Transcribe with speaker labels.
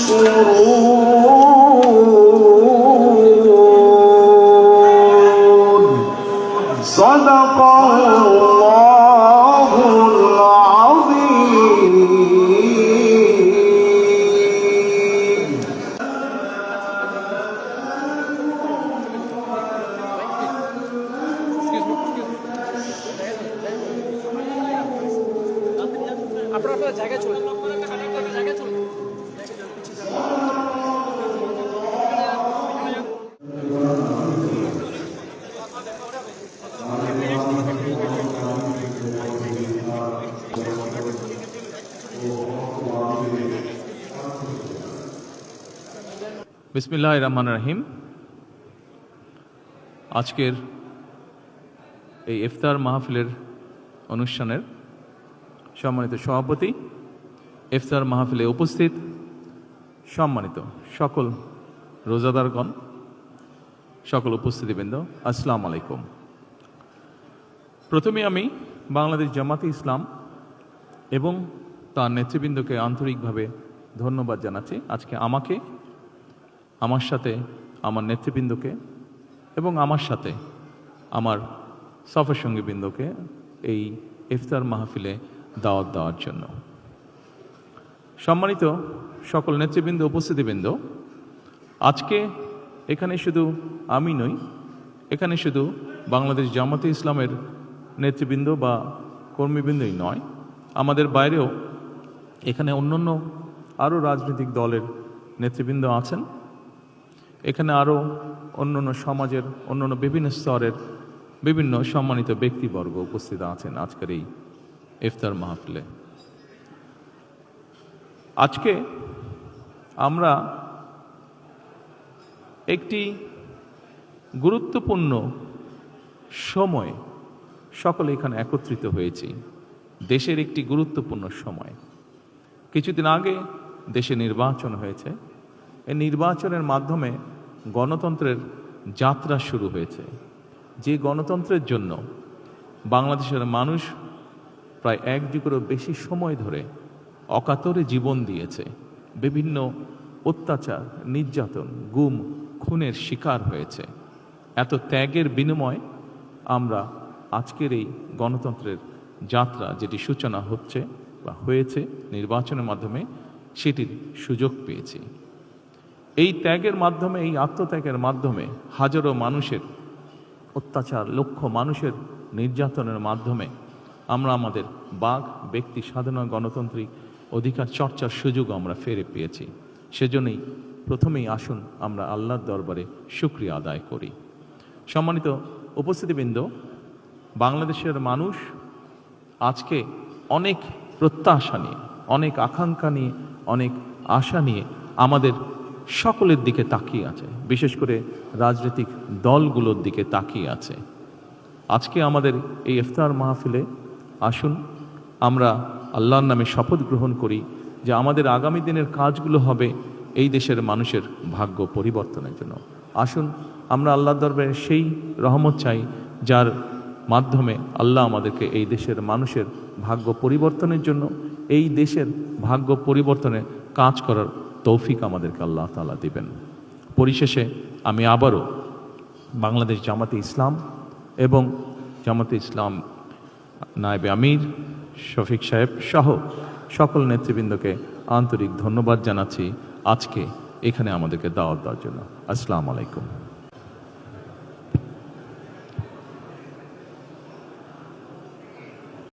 Speaker 1: يشكرون صدق الله العظيم.
Speaker 2: আপনারা জায়গায় চলে
Speaker 3: বিসমিল্লাহির রহমানির রহিম। আজকের এই ইফতার মাহফিলের অনুষ্ঠানের সম্মানিত সভাপতি, ইফতার মাহফিলে উপস্থিত সম্মানিত সকল রোজাদারগণ, সকল উপস্থিতিবৃন্দ, আসসালামু আলাইকুম। প্রথমে আমি বাংলাদেশ জামাতে ইসলাম এবং তার নেতৃবৃন্দকে আন্তরিকভাবে ধন্যবাদ জানাচ্ছি। আজকে আমাকে, আমার সাথে আমার নেতৃবৃন্দকে এবং আমার সাথে আমার সফর সঙ্গীবৃন্দকে এই ইফতার মাহফিলে দাওয়াত দেওয়ার জন্য। সম্মানিত সকল নেতৃবৃন্দ, উপস্থিতিবৃন্দ, আজকে এখানে শুধু আমি নই, এখানে শুধু বাংলাদেশ জামাতে ইসলামের নেতৃবৃন্দ বা কর্মীবৃন্দই নয়, আমাদের বাইরেও এখানে অন্যান্য আরও রাজনৈতিক দলের নেতৃবৃন্দ আছেন। এখানে আরও অন্যান্য সমাজের অন্যান্য বিভিন্ন স্তরের বিভিন্ন সম্মানিত ব্যক্তিবর্গ উপস্থিত আছেন আজকের এই ইফতার মাহফিলে। আজকে আমরা একটি গুরুত্বপূর্ণ সময় সকলে এখানে একত্রিত হয়েছি। দেশের একটি গুরুত্বপূর্ণ সময়। কিছুদিন আগে দেশে নির্বাচন হয়েছে। এই নির্বাচনের মাধ্যমে গণতন্ত্রের যাত্রা শুরু হয়েছে। যে গণতন্ত্রের জন্য বাংলাদেশের মানুষ প্রায় 1 যুগেরও বেশি সময় ধরে অকাতরে জীবন দিয়েছে, বিভিন্ন অত্যাচার, নির্যাতন, গুম, খুনের শিকার হয়েছে। এত ত্যাগের বিনিময়ে আমরা আজকের এই গণতন্ত্রের যাত্রা, যেটি সূচনা হচ্ছে বা হয়েছে নির্বাচনের মাধ্যমে, সেটির সুযোগ পেয়েছি। এই ত্যাগের মাধ্যমে, এই আত্মত্যাগের মাধ্যমে হাজারো মানুষের অত্যাচার, লক্ষ মানুষের নির্যাতনের মাধ্যমে আমরা আমাদের বাক, ব্যক্তি স্বাধীন গণতান্ত্রিক অধিকার চর্চার সুযোগ আমরা ফিরে পেয়েছি। সেজন্যই প্রথমেই আসুন আমরা আল্লাহর দরবারে শুকরিয়া আদায় করি। সম্মানিত উপস্থিতিবৃন্দ, বাংলাদেশের মানুষ আজকে অনেক প্রত্যাশা নিয়ে, অনেক আকাঙ্ক্ষা নিয়ে, অনেক আশা নিয়ে আমাদের সকলের দিকে তাকিয়ে আছে, বিশেষ করে রাজনৈতিক দলগুলোর দিকে তাকিয়ে আছে। আজকে আমাদের এই ইফতার মাহফিলে আসুন আমরা আল্লাহর নামে শপথ গ্রহণ করি যে আমাদের আগামী দিনের কাজগুলো হবে এই দেশের মানুষের ভাগ্য পরিবর্তনের জন্য। আসুন আমরা আল্লাহর দরবারে সেই রহমত চাই যার মাধ্যমে আল্লাহ আমাদেরকে এই দেশের মানুষের ভাগ্য পরিবর্তনের জন্য, এই দেশের ভাগ্য পরিবর্তনে কাজ করার তৌফিক আমাদেরকে আল্লাহ তাআলা দিবেন। পরিশেষে আমি আবারও বাংলাদেশ জামাতে ইসলাম এবং জামাতে ইসলাম নায়েবে আমির শফিক সাহেব সহ সকল নেতৃবৃন্দকে আন্তরিক ধন্যবাদ জানাচ্ছি আজকে এখানে আমাদেরকে দাওয়াত দেওয়ার জন্য। আসসালামু আলাইকুম।